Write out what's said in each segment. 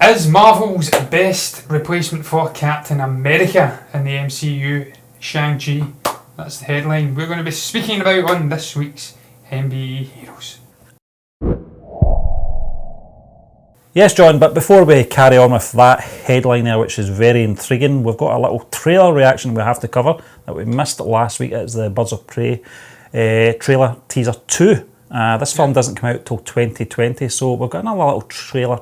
Is Marvel's best replacement for Captain America in the MCU Shang-Chi? That's the headline we're going to be speaking about on this week's MBE Heroes. Yes, John, but before we carry on with that headline there, which is very intriguing, we've got a little trailer reaction we have to cover that we missed last week. It's the Birds of Prey trailer teaser 2. This film doesn't come out till 2020, so we've got another little trailer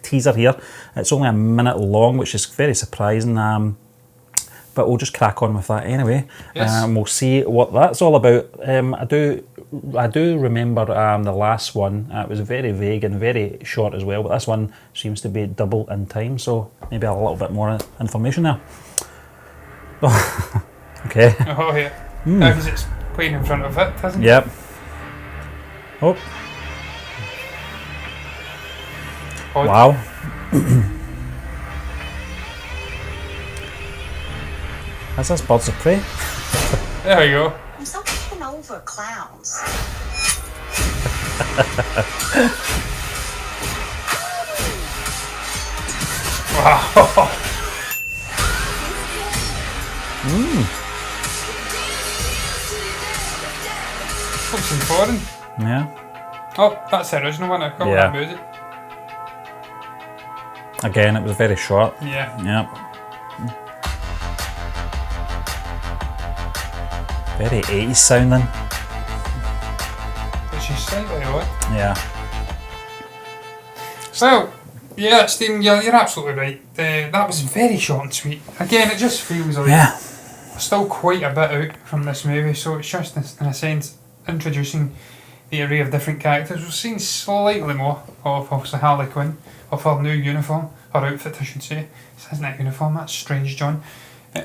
teaser here. It's only a minute long, which is very surprising, but we'll just crack on with that anyway. Yes. We'll see what that's all about. I do remember the last one. It was very vague and very short as well, but this one seems to be double in time, so maybe a little bit more information there. Okay. Oh yeah. Because it's playing in front of it, hasn't it? Yep. Oh. Wow. Is this Birds of Prey? There we go. I'm so taken over clowns. Wow. Something foreign. Yeah. Oh, that's the original one. I've got that music. Again, it was very short. Yeah. Yep. Very 80s sounding. Which is slightly odd. Yeah. Well, yeah, Stephen, you're absolutely right. That was very short and sweet. Again, it just feels like there's still quite a bit out from this movie, so it's just, in a sense, introducing the array of different characters. We've seen slightly more of, obviously, Harley Quinn, of her new uniform, her outfit, I should say. This isn't a uniform, that's strange, John.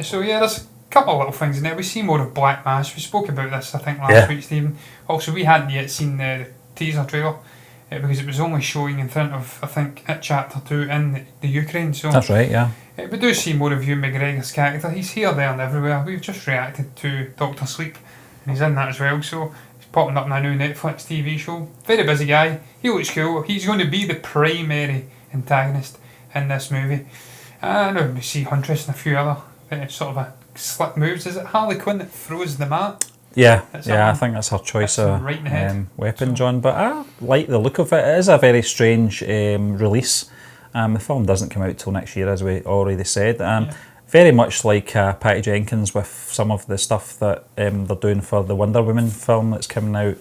So yeah, there's a couple of little things in there. We see more of Black Mass. We spoke about this, I think, last week, Stephen. Also, we hadn't yet seen the teaser trailer because it was only showing in front of, I think, at Chapter 2 in the Ukraine. So that's right, yeah. We do see more of Ewan McGregor's character. He's here, there and everywhere. We've just reacted to Doctor Sleep and he's in that as well. So he's popping up in a new Netflix TV show. Very busy guy. He looks cool. He's going to be the primary antagonist in this movie. And we see Huntress and a few other sort of slick moves. Is it Harley Quinn that throws the mat? Yeah, I think that's her choice of weapon, John. But I like the look of it. It is a very strange release. The film doesn't come out till next year, as we already said. Very much like Patty Jenkins with some of the stuff that they're doing for the Wonder Woman film that's coming out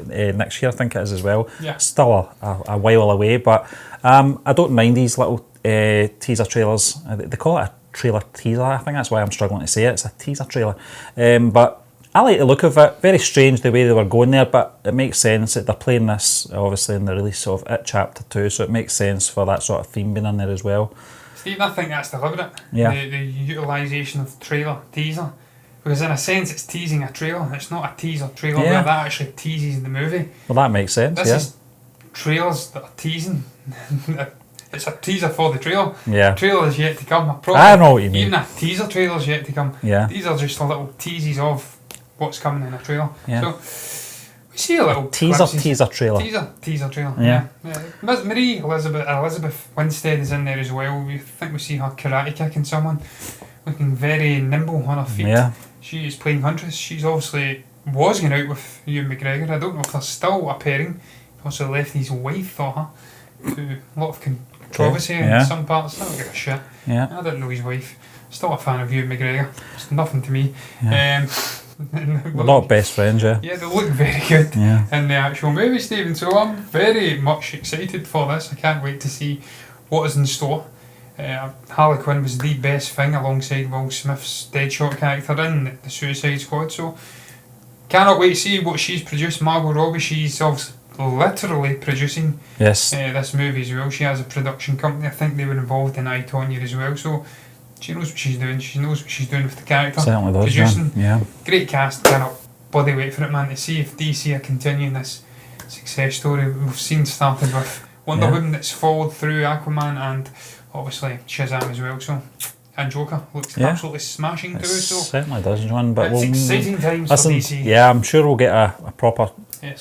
next year, I think it is as well. Yeah. Still a while away, but I don't mind these little teaser trailers. They call it a trailer teaser. I think that's why I'm struggling to say it. It's a teaser trailer. But I like the look of it. Very strange the way they were going there, but it makes sense that they're playing this obviously in the release of It Chapter 2, so it makes sense for that sort of theme being in there as well. Steve, I think that's deliberate. Yeah. The utilisation of teaser. Because in a sense it's teasing a trailer. It's not a teaser trailer where that actually teases the movie. Well, that makes sense, This is trailers that are teasing. It's a teaser for the trailer. Yeah. The trailer is yet to come. I know what you mean. Even a teaser trailer is yet to come. Yeah. These are just little teases of what's coming in a trailer. Yeah. So we see a little teaser trailer. Teaser trailer. Yeah. Marie Elizabeth Winstead is in there as well. We think we see her karate kicking someone, looking very nimble on her feet. Yeah. She is playing Huntress. She's obviously was going out with Ewan McGregor. I don't know if they're still a pairing. He also left his wife for her. To a lot of controversy in some parts. I don't give a shit. Yeah. I didn't know his wife. Still a fan of Ewan McGregor. It's nothing to me. Yeah. We're not best friends, yeah. Yeah, they look very good in the actual movie, Stephen. So I'm very much excited for this. I can't wait to see what is in store. Harley Quinn was the best thing alongside Will Smith's Deadshot character in the Suicide Squad. So cannot wait to see what she's produced. Margot Robbie, she's obviously literally producing this movie as well. She has a production company. I think they were involved in I, Tonya as well. So she knows what she's doing. She knows what she's doing with the character. Certainly does, producing. yeah. Great cast. Cannot bloody wait for it, man, to see if DC are continuing this success story we've seen started with Wonder Woman that's followed through Aquaman and obviously Shazam as well. So and Joker looks absolutely smashing too. So certainly does, John. But it's exciting times for DC. Yeah, I'm sure we'll get a proper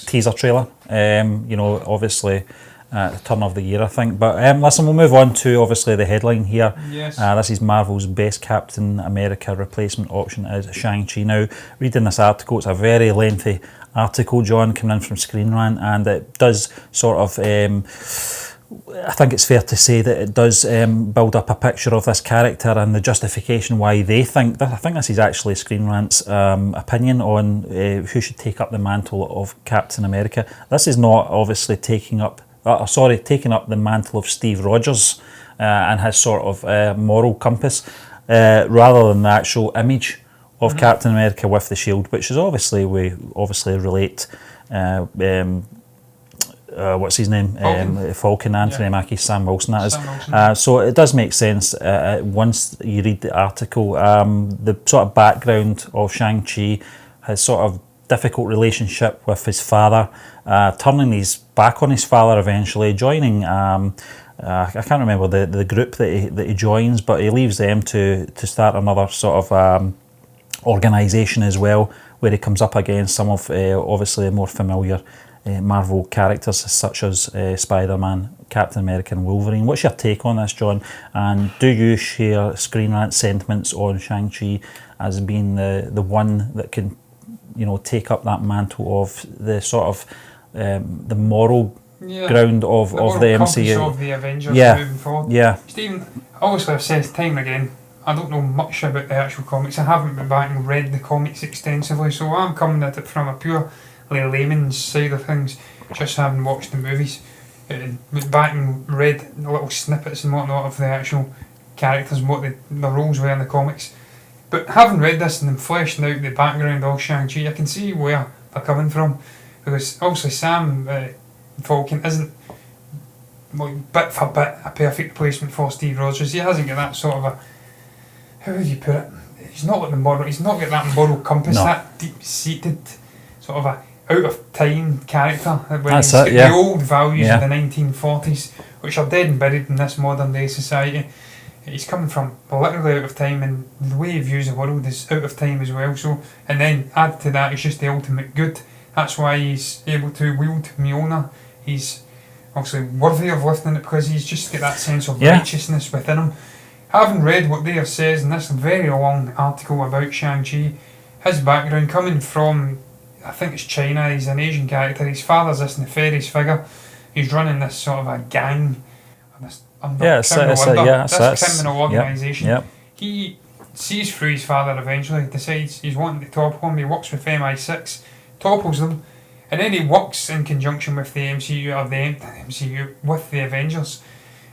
teaser trailer. Obviously at the turn of the year, I think. But listen, we'll move on to obviously the headline here. Yes. This is Marvel's best Captain America replacement option is Shang-Chi. Now, reading this article, it's a very lengthy article, John, coming in from Screen Rant, and it does sort of, I think it's fair to say that it does build up a picture of this character and the justification why they think, I think this is actually Screen Rant's opinion on who should take up the mantle of Captain America. This is not obviously taking up the mantle of Steve Rogers and his sort of moral compass, rather than the actual image of Captain America with the shield, which is we obviously relate. What's his name? Falcon, Anthony Mackie, Sam Wilson. That is. So it does make sense once you read the article. The sort of background of Shang-Chi, his sort of difficult relationship with his father, turning his back on his father eventually, joining. I can't remember the group that he joins, but he leaves them to start another sort of organisation as well, where he comes up against some of obviously more familiar Marvel characters such as Spider-Man, Captain America and Wolverine. What's your take on this, John? And do you share Screen Rant sentiments on Shang-Chi as being the one that can, take up that mantle of the sort of the moral ground of the MCU? Of the Avengers moving forward. Yeah. Stephen, obviously I've said time and again, I don't know much about the actual comics. I haven't been back and read the comics extensively, so I'm coming at it from a pure layman's side of things, just having watched the movies. Went back and read little snippets and whatnot of the actual characters and what the roles were in the comics. But having read this and then fleshing out the background of Shang-Chi, I can see where they're coming from. Because obviously Sam Falcon isn't bit for bit a perfect replacement for Steve Rogers. He hasn't got that sort of a, how would you put it? He's not got that moral compass, that deep-seated sort of a out of time character. When he's got the old values of the 1940s, which are dead and buried in this modern day society. He's coming from literally out of time, and the way he views the world is out of time as well. So, and then add to that, he's just the ultimate good. That's why he's able to wield Mjolnir. He's obviously worthy of lifting it because he's just got that sense of righteousness within him. Having read what they have said in this very long article about Shang-Chi, his background coming from, I think it's China, he's an Asian character, his father's this nefarious figure, he's running this sort of a gang, this criminal organisation. Yep. He sees through his father eventually, decides he's wanting to topple him, he works with MI6, topples them, and then he works in conjunction with the MCU, with the Avengers,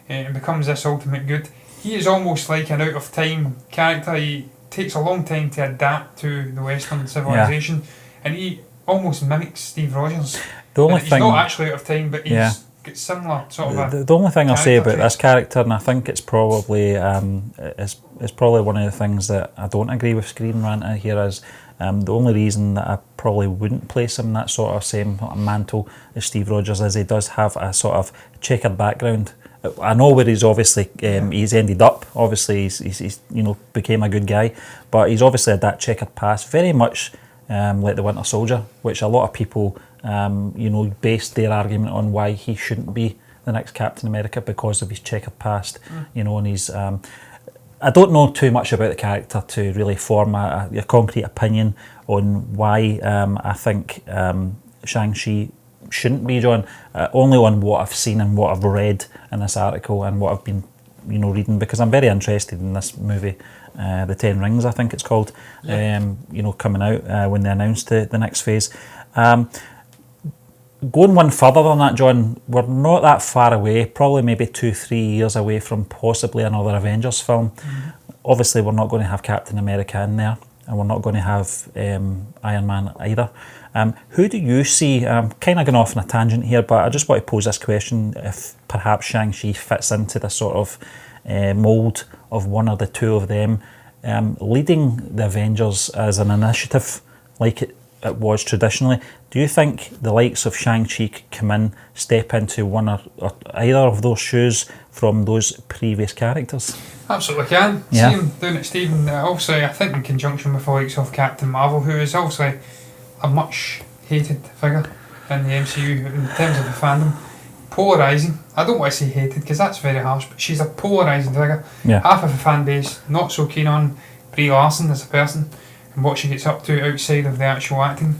and becomes this ultimate good. He is almost like an out of time character. He takes a long time to adapt to the Western civilization, and he almost mimics Steve Rogers. He's not actually out of time, but he's got similar sort of the only thing I'll say about this character, and I think it's probably it's probably one of the things that I don't agree with Screen Rant here is the only reason that I probably wouldn't place him in that sort of same mantle as Steve Rogers is he does have a sort of checkered background. I know where he's obviously he's ended up. Obviously, he's became a good guy, but he's obviously had that checkered past, very much like the Winter Soldier, which a lot of people based their argument on why he shouldn't be the next Captain America because of his checkered past. And he's. I don't know too much about the character to really form a concrete opinion on why I think Shang-Chi shouldn't be, John, only on what I've seen and what I've read in this article and what I've been reading, because I'm very interested in this movie, The Ten Rings I think it's called, coming out when they announced the next phase. Going one further than that, John, we're not that far away, probably maybe 2-3 years away from possibly another Avengers film. Obviously we're not going to have Captain America in there, and we're not going to have Iron Man either. Who do you see, I'm kind of going off on a tangent here, but I just want to pose this question, if perhaps Shang-Chi fits into the sort of mould of one or the two of them, leading the Avengers as an initiative like it was traditionally. Do you think the likes of Shang-Chi could come in, step into one or either of those shoes from those previous characters? Absolutely can. See him doing it, Stephen. Obviously, I think in conjunction with the likes of Captain Marvel, who is obviously a much hated figure in the MCU in terms of the fandom. polarising. I don't want to say hated because that's very harsh, but she's a polarising figure. Yeah. Half of the fan base not so keen on Brie Larson as a person and what she gets up to outside of the actual acting.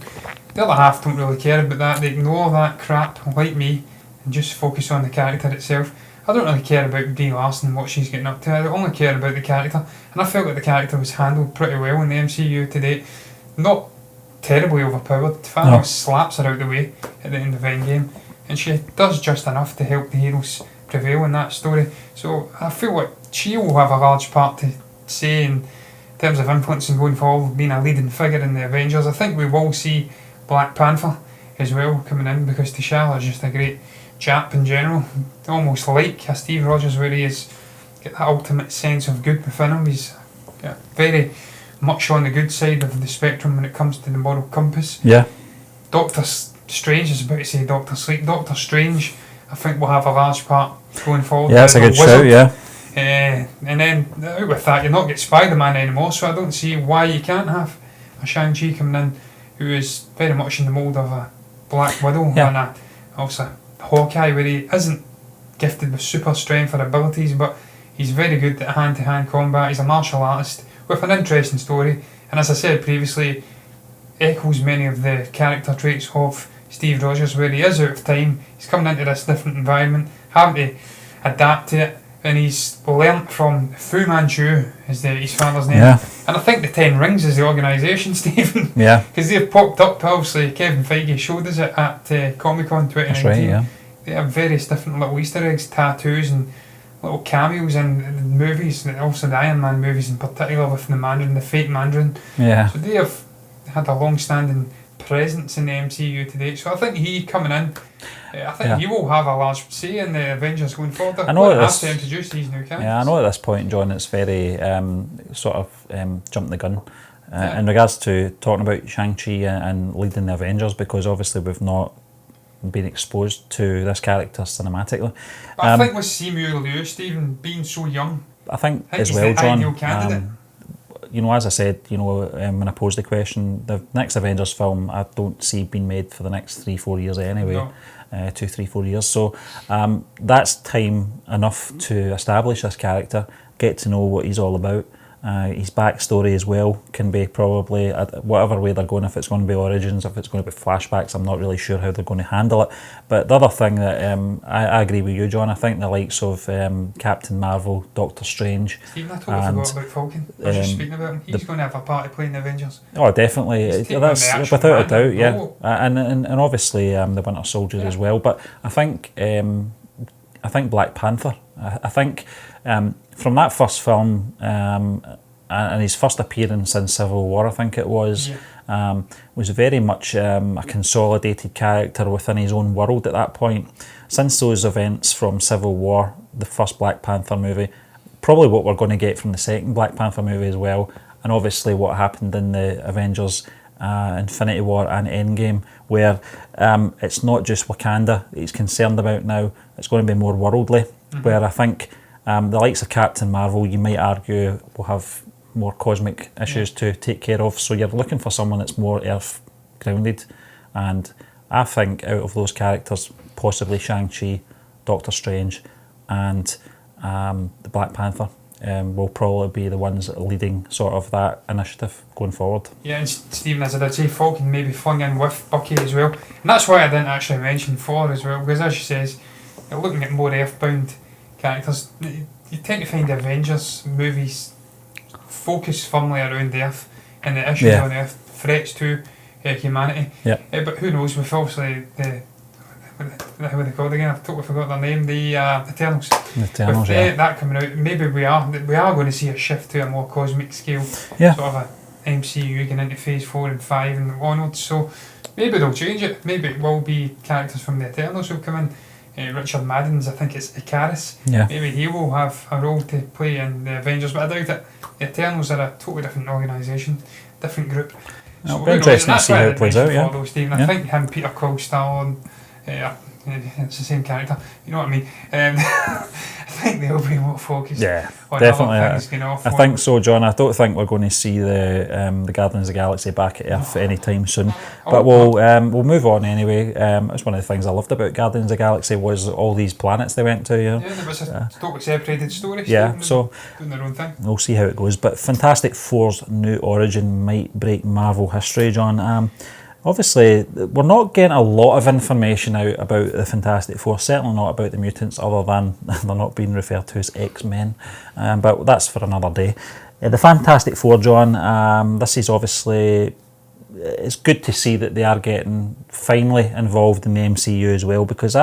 The other half don't really care about that. They ignore that crap, like me, and just focus on the character itself. I don't really care about Brie Larson and what she's getting up to. I only care about the character, and I felt like the character was handled pretty well in the MCU to date. Not terribly overpowered. Thanos slaps her out the way at the end of Endgame, and she does just enough to help the heroes prevail in that story. So I feel like she will have a large part to say in terms of influencing going forward, being a leading figure in the Avengers. I think we will see Black Panther as well coming in, because T'Challa is just a great chap in general, almost like a Steve Rogers, where he has got that ultimate sense of good within him. He's very much on the good side of the spectrum when it comes to the moral compass. Yeah. Doctor Strange, I was about to say Doctor Sleep. Doctor Strange, I think, will have a large part going forward. Yeah, that's a good shout, yeah. And then out with that, you're not get Spider-Man anymore, so I don't see why you can't have a Shang-Chi coming in who is very much in the mould of a Black Widow and a, also Hawkeye, where he isn't gifted with super strength or abilities, but he's very good at hand-to-hand combat. He's a martial artist with an interesting story, and as I said previously, echoes many of the character traits of Steve Rogers, where he is out of time, he's coming into this different environment, having to adapt to it, and he's learnt from Fu Manchu, is his father's name. Yeah. And I think the Ten Rings is the organisation, Stephen. Yeah. Because they've popped up, obviously, Kevin Feige showed us it at Comic-Con 2019. That's right, yeah. They have various different little Easter eggs, tattoos and little cameos in the movies, and also the Iron Man movies in particular, with the Mandarin, the fake Mandarin. Yeah. So they have had a long-standing presence in the MCU to date. So I think he coming in, I think he will have a large say in the Avengers going forward. I know have to introduce these new characters. Yeah, I know at this point, John, it's very sort of jump the gun in regards to talking about Shang-Chi and leading the Avengers, because obviously we've not been exposed to this character cinematically. But I think with Simu Liu, Stephen, being so young, I think as he's well, the John. ideal candidate. You know, as I said, you know, when I posed the question, the next Avengers film I don't see being made for the next 3-4 years anyway. No. 2, 3, 4 years. So that's time enough to establish this character, get to know what he's all about. His backstory as well can be probably, whatever way they're going, if it's going to be origins, if it's going to be flashbacks, I'm not really sure how they're going to handle it. But the other thing that I agree with you, John, I think the likes of Captain Marvel, Doctor Strange. Stephen, I totally forgot about Falcon. I was just speaking about him. He's going to have a part to play in the Avengers. Oh, definitely. That's without a doubt, yeah. And obviously the Winter Soldier as well. But I think Black Panther. I think from that first film and his first appearance in Civil War, I think it was very much a consolidated character within his own world at that point. Since those events from Civil War, the first Black Panther movie, probably what we're going to get from the second Black Panther movie as well, and obviously what happened in the Avengers Infinity War and Endgame, where it's not just Wakanda he's concerned about now, it's going to be more worldly, where I think the likes of Captain Marvel, you might argue, will have more cosmic issues to take care of, so you're looking for someone that's more earth grounded, and I think out of those characters, possibly Shang-Chi, Doctor Strange and the Black Panther will probably be the ones that are leading sort of that initiative going forward. Yeah, and Stephen, as I did say, Falcon maybe flung in with Bucky as well, and that's why I didn't actually mention Thor as well, because as she says, you're looking at more earthbound characters. You tend to find the Avengers movies focus firmly around the Earth and the issues on Earth, threats to humanity. But who knows, with obviously how are they called again? I've totally forgot their name. The Eternals. With that coming out, maybe we are going to see a shift to a more cosmic scale, sort of a MCU going into phase 4 and 5 and onwards. So maybe they'll change it. Maybe it will be characters from the Eternals who'll come in. Richard Madden's, I think it's Icarus. Maybe he will have a role to play in the Avengers, but I doubt it. The Eternals are a totally different organisation, different group. So it'll be interesting to see how it plays out. I think him, Peter Quill, Stallone, it's the same character. You know what I mean? I think they'll be more focused on definitely. other things going off. I think so, John. I don't think we're going to see the Guardians of the Galaxy back at Earth anytime soon. But we'll move on anyway. That's one of the things I loved about Guardians of the Galaxy was all these planets they went to. Yeah, there was a totally separated story. Yeah, so doing their own thing. We'll see how it goes. But Fantastic Four's new origin might break Marvel history, John. Obviously, we're not getting a lot of information out about the Fantastic Four, certainly not about the mutants, other than they're not being referred to as X-Men, but that's for another day. The Fantastic Four, John, this is obviously, it's good to see that they are getting finally involved in the MCU as well, because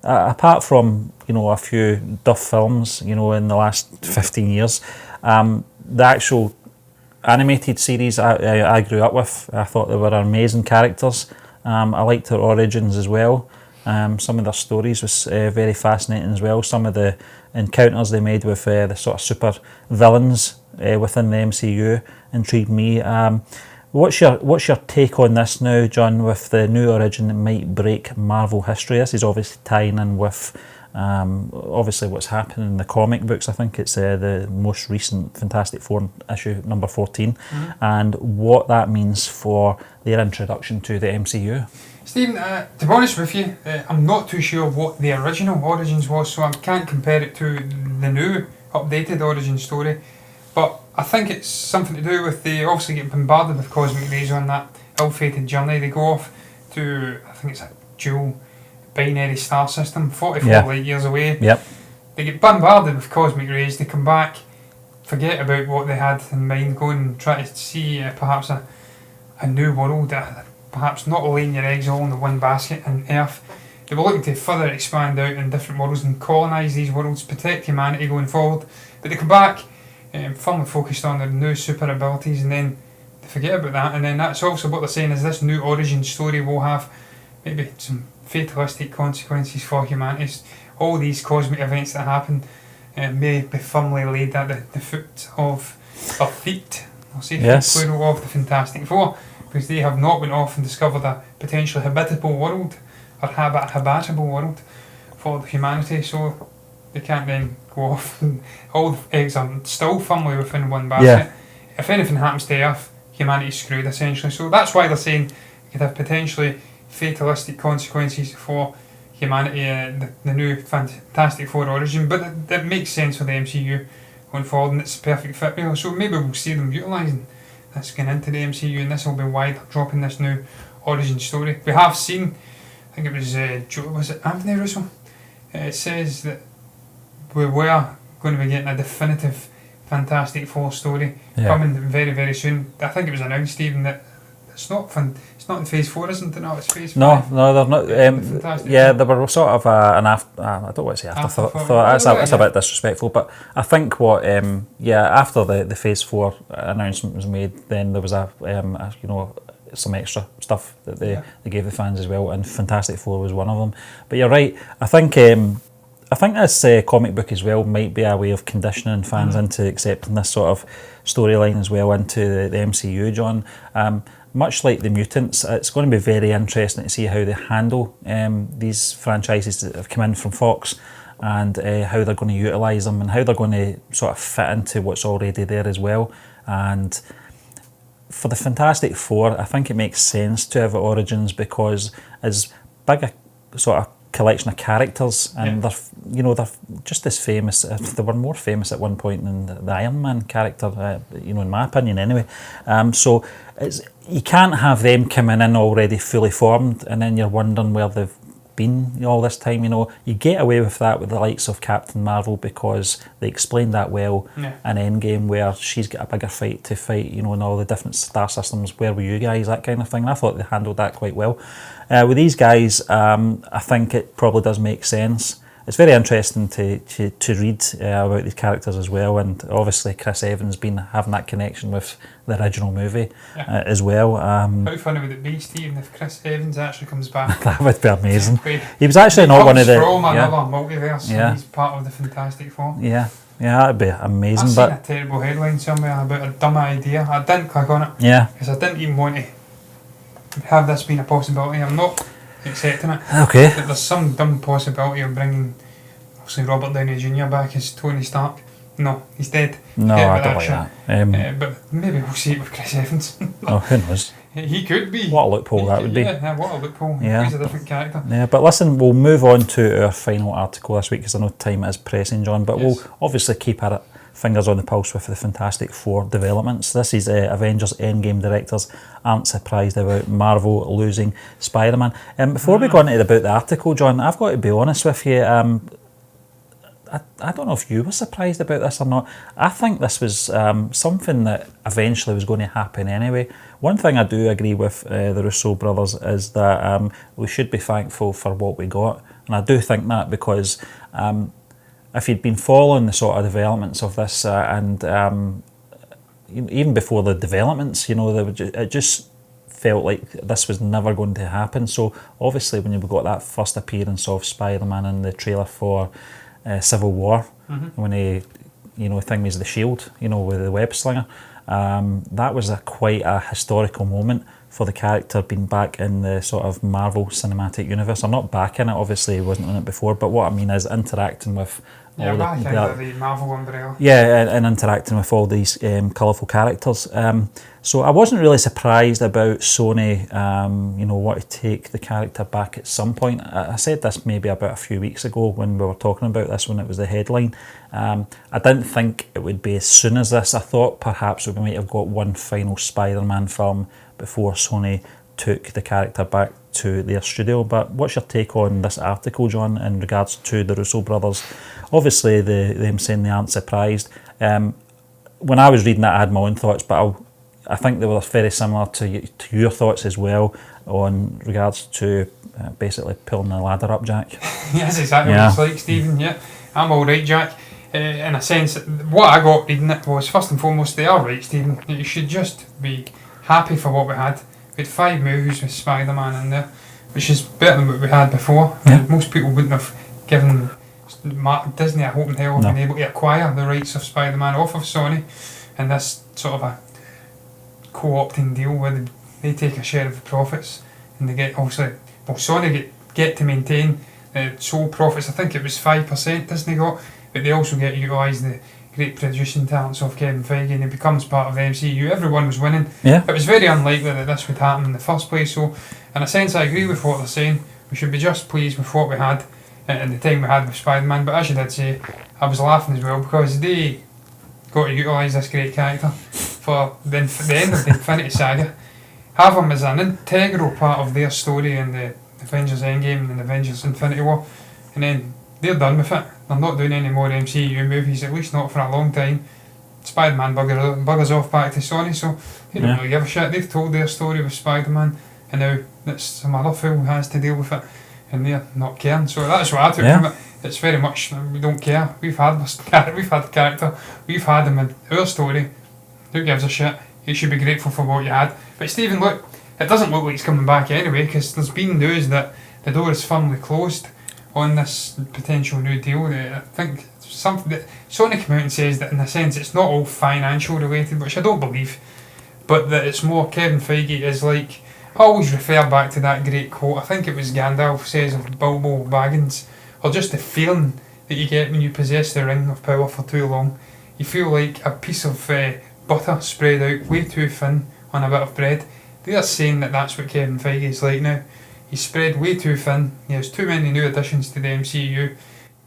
apart from, a few duff films, in the last 15 years, the actual animated series I grew up with, I thought they were amazing characters. I liked their origins as well. Some of their stories was very fascinating as well. Some of the encounters they made with the sort of super villains within the MCU intrigued me. What's your take on this now, John, with the new origin that might break Marvel history? This is obviously tying in with obviously what's happening in the comic books. I think it's the most recent Fantastic Four issue, number 14, and what that means for their introduction to the MCU. Stephen, to be honest with you, I'm not too sure what the original origins was, so I can't compare it to the new updated origin story, but I think it's something to do with they obviously get bombarded with cosmic rays on that ill-fated journey. They go off to, I think it's a dual binary star system, 44 light years away. Yep. They get bombarded with cosmic rays, they come back, forget about what they had in mind, go and try to see perhaps a new world, perhaps not laying your eggs all in the one basket on Earth. They were looking to further expand out in different worlds and colonise these worlds, protect humanity going forward. But they come back, firmly focused on their new super abilities, and then they forget about that. And then that's also what they're saying is this new origin story will have maybe some fatalistic consequences for humanity. All these cosmic events that happen may be firmly laid at the foot of, or feet, I'll say plural, of the Fantastic Four, because they have not went off and discovered a potentially habitable world, or habitable world for humanity, so they can't then go off and all the eggs are still firmly within one basket. If anything happens to Earth, humanity's screwed essentially, so that's why they're saying it could have potentially fatalistic consequences for humanity, the new Fantastic Four origin, but that makes sense for the MCU going forward, and it's a perfect fit really. So maybe we'll see them utilising this going into the MCU, and this will be why they're dropping this new origin story. We have seen, I think it was Anthony Russo, it says that we were going to be getting a definitive Fantastic Four story coming very, very soon. I think it was announced even that it's not in Phase 4, isn't it? No, it's Phase 5. No, they're not. They were sort of an after. I don't want to say afterthought. That's a bit disrespectful. But I think what, after the Phase 4 announcement was made, then there was some extra stuff that they gave the fans as well, and Fantastic Four was one of them. But you're right. I think this comic book as well might be a way of conditioning fans into accepting this sort of storyline as well into the MCU, John. Much like the mutants, it's going to be very interesting to see how they handle these franchises that have come in from Fox, and how they're going to utilise them, and how they're going to sort of fit into what's already there as well. And for the Fantastic Four, I think it makes sense to have origins, because as big a sort of collection of characters, and they're just as famous. They were more famous at one point than the Iron Man character, in my opinion anyway. So you can't have them coming in already fully formed, and then you're wondering where they've been all this time. You get away with that with the likes of Captain Marvel, because they explained that well in Endgame, where she's got a bigger fight to fight, in all the different star systems. Where were you guys? That kind of thing. And I thought they handled that quite well. With these guys, I think it probably does make sense. It's very interesting to read about these characters as well, and obviously Chris Evans been having that connection with the original movie as well. How funny would it be, Stephen, if Chris Evans actually comes back? That would be amazing. He was actually not one of the... He comes from another multiverse, and he's part of the Fantastic Four. Yeah, that'd be amazing. I've seen a terrible headline somewhere about a dumb idea. I didn't click on it. Yeah. Because I didn't even want to have this being a possibility. I'm not accepting it. Okay. That there's some dumb possibility of bringing obviously Robert Downey Jr. back as Tony Stark. No, he's dead. No, Forget I about don't like that. but maybe we'll see it with Chris Evans. Oh, who knows? He could be. What a loophole that would be. Yeah, what a loophole. Yeah. He's a different character. Yeah, but listen, we'll move on to our final article this week because I know time is pressing, John, but Yes. we'll obviously keep our fingers on the pulse with the Fantastic Four developments. This is Avengers Endgame directors aren't surprised about Marvel losing Spider-Man. Before we go into about the article, John, I've got to be honest with you. I don't know if you were surprised about this or not. I think this was something that eventually was going to happen anyway. One thing I do agree with the Russo brothers is that we should be thankful for what we got. And I do think that because if you'd been following the sort of developments of this and even before the developments, it just felt like this was never going to happen. So obviously when you got that first appearance of Spider-Man in the trailer for Civil War, when thing was the shield, with the web slinger, that was quite a historical moment for the character being back in the sort of Marvel Cinematic Universe. I'm not back in it, obviously he wasn't in it before, but what I mean is interacting with all the Marvel umbrella. Yeah, and interacting with all these colourful characters. So I wasn't really surprised about Sony, want to take the character back at some point. I said this maybe about a few weeks ago when we were talking about this, when it was the headline. I didn't think it would be as soon as this. I thought perhaps we might have got one final Spider-Man film before Sony took the character back to their studio. But what's your take on this article, John, in regards to the Russo brothers? Obviously, them saying they aren't surprised. When I was reading that, I had my own thoughts, but I think they were very similar to your thoughts as well on regards to basically pulling the ladder up, Jack. Yes, exactly what it's like, Stephen. Yeah, I'm all right, Jack. In a sense, what I got reading it was, first and foremost, they are right, Stephen. You should just be happy for what we had. We had 5 movies with Spider-Man in there, which is better than what we had before. Yeah. Most people wouldn't have given Disney a hope in hell of being able to acquire the rights of Spider-Man off of Sony, and this sort of a co-opting deal where they take a share of the profits, and they get Sony get to maintain the sole profits. I think it was 5% Disney got, but they also get to utilise the great producing talents of Kevin Feige, and he becomes part of the MCU. Everyone was winning. Yeah. It was very unlikely that this would happen in the first place, so in a sense I agree with what they're saying. We should be just pleased with what we had and the time we had with Spider-Man, but as you did say, I was laughing as well because they got to utilise this great character for the end of the Infinity Saga, have him as an integral part of their story in the Avengers Endgame and the Avengers Infinity War, and then they're done with it. They're not doing any more MCU movies, at least not for a long time. Spider-Man buggers off back to Sony, so they don't really give a shit. They've told their story with Spider-Man, and now it's some other fool who has to deal with it, and they're not caring. So that's what I took from it. It's very much, we don't care. We've had the character, we've had him in our story. Who gives a shit? You should be grateful for what you had. But Stephen, look, it doesn't look like he's coming back anyway, because there's been news that the door is firmly closed on this potential new deal. I think something that Sony came out and says that in a sense it's not all financial related, which I don't believe, but that it's more Kevin Feige is like, I always refer back to that great quote, I think it was Gandalf says of Bilbo Baggins, or just the feeling that you get when you possess the ring of power for too long. You feel like a piece of butter spread out way too thin on a bit of bread. They are saying that that's what Kevin Feige is like now. He's spread way too thin. He has too many new additions to the MCU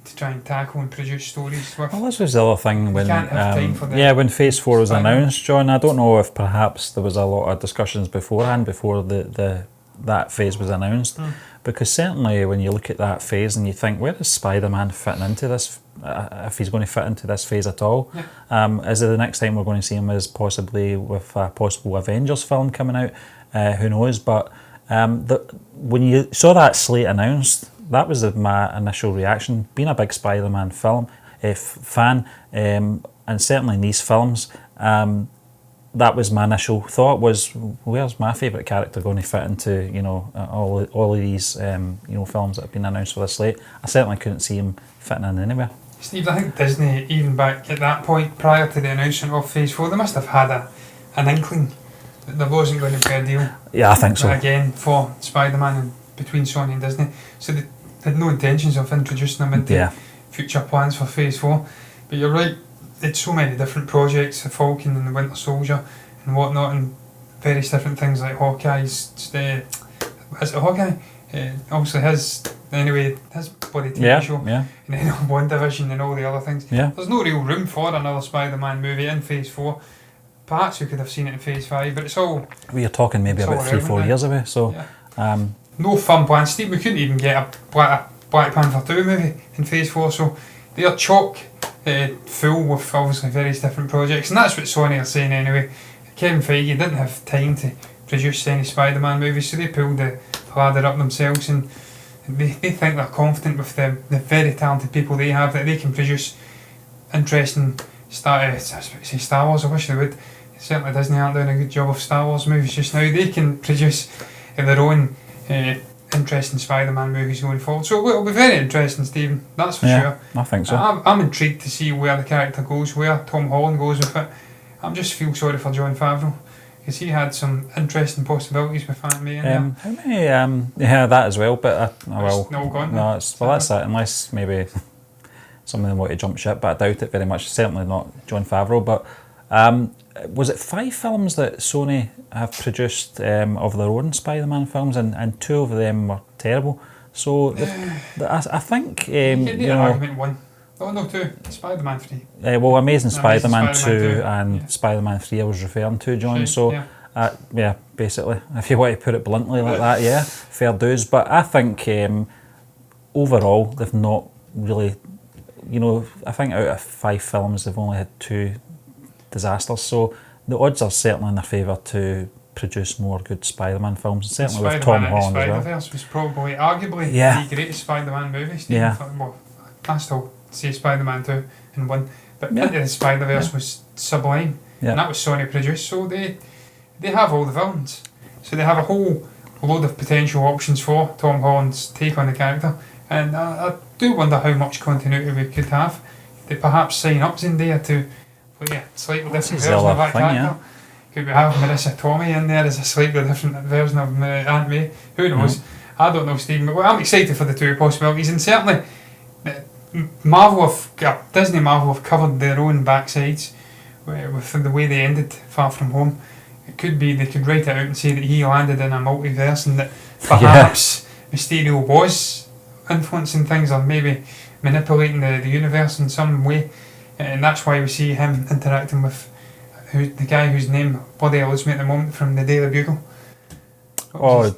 to try and tackle and produce stories with. Well, this was the other thing when can't have time for that. when Phase 4 was announced, John. I don't know if perhaps there was a lot of discussions beforehand before that phase was announced, because certainly when you look at that phase and you think, where is Spider-Man fitting into this? If he's going to fit into this phase at all, is it the next time we're going to see him as possibly with a possible Avengers film coming out? Who knows? But when you saw that slate announced, that was my initial reaction. Being a big Spider-Man fan, and certainly in these films, that was my initial thought, was where's my favourite character going to fit into all of these films that have been announced for the slate? I certainly couldn't see him fitting in anywhere. Steve, I think Disney, even back at that point, prior to the announcement of Phase 4, they must have had an inkling that there wasn't going to be a deal. Yeah, I think so. Again, for Spider-Man and between Sony and Disney. So they had no intentions of introducing him into future plans for Phase 4. But you're right, it's so many different projects, the Falcon and the Winter Soldier and whatnot, and various different things like Hawkeye's. Is it Hawkeye? Obviously his bloody TV show, and then WandaVision and all the other things. Yeah. There's no real room for another Spider-Man movie in Phase 4. Perhaps we could have seen it in Phase 5, but it's all... We are talking maybe about 3-4 years away, so... Yeah. No firm plans, Steve. We couldn't even get a Black Panther 2 movie in Phase 4, so they are chock full with obviously various different projects, and that's what Sony are saying anyway. Kevin Feige didn't have time to produce any Spider-Man movies, so they pulled the ladder up themselves, and they think they're confident with the very talented people they have that they can produce interesting Star Wars. I wish they would. Certainly Disney aren't doing a good job of Star Wars movies just now. They can produce their own interesting Spider-Man movies going forward. So it'll be very interesting, Stephen. That's for sure. I think so. I'm intrigued to see where the character goes, where Tom Holland goes with it. I just feel sorry for Jon Favreau, because he had some interesting possibilities with Aunt May in there. How many? Yeah, that as well. But It's not gone. No, that's it. Unless maybe some of them want to jump ship, but I doubt it very much. Certainly not Jon Favreau. But was it 5 films that Sony have produced of their own Spider-Man films, and 2 of them were terrible. So I think argument 1. Oh no, 2. Spider-Man 3. Well, Amazing Spider-Man 2 Spider-Man 2 and Spider-Man 3 I was referring to, John. So basically, if you want to put it bluntly like that, fair dues. But I think overall they've not really, I think out of 5 films they've only had 2 disasters. So the odds are certainly in their favour to produce more good Spider-Man films, certainly with Tom Holland as well. Spider-Verse was probably, arguably, the greatest Spider-Man movie. Well, I still say Spider-Man 2 and 1, but Into the Spider-Verse was sublime, and that was Sony produced, so they have all the villains. So they have a whole load of potential options for Tom Holland's take on the character, and I do wonder how much continuity we could have. They perhaps sign up Zendaya to play a slightly different version of that character. Could we have Marissa Tomei in there as a slightly different version of Aunt May? Who knows? I don't know, Stephen. But I'm excited for the 2 possibilities, and certainly Disney Marvel have covered their own backsides with the way they ended Far From Home. It could be they could write it out and say that he landed in a multiverse, and that perhaps Mysterio was influencing things or maybe manipulating the universe in some way, and that's why we see him interacting with the guy whose name bloody eludes me at the moment from the Daily Bugle. I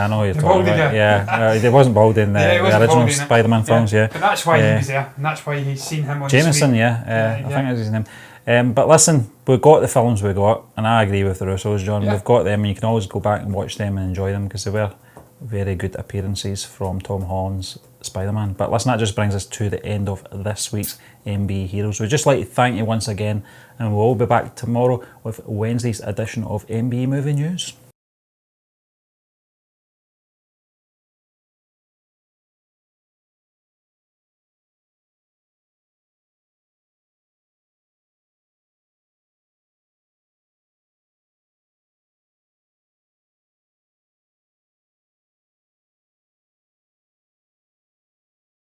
know who you're talking about. It wasn't Baldy in the original Spider-Man films, But that's why he was there, and that's why he's seen him on Jameson, the I think that's his name. But listen, we've got the films we got, and I agree with the Russos, John. We've got them, and you can always go back and watch them and enjoy them, because they were very good appearances from Tom Holland's Spider-Man. But listen, that just brings us to the end of this week's MBE Heroes. We'd just like to thank you once again, and we'll all be back tomorrow with Wednesday's edition of MBE Movie News.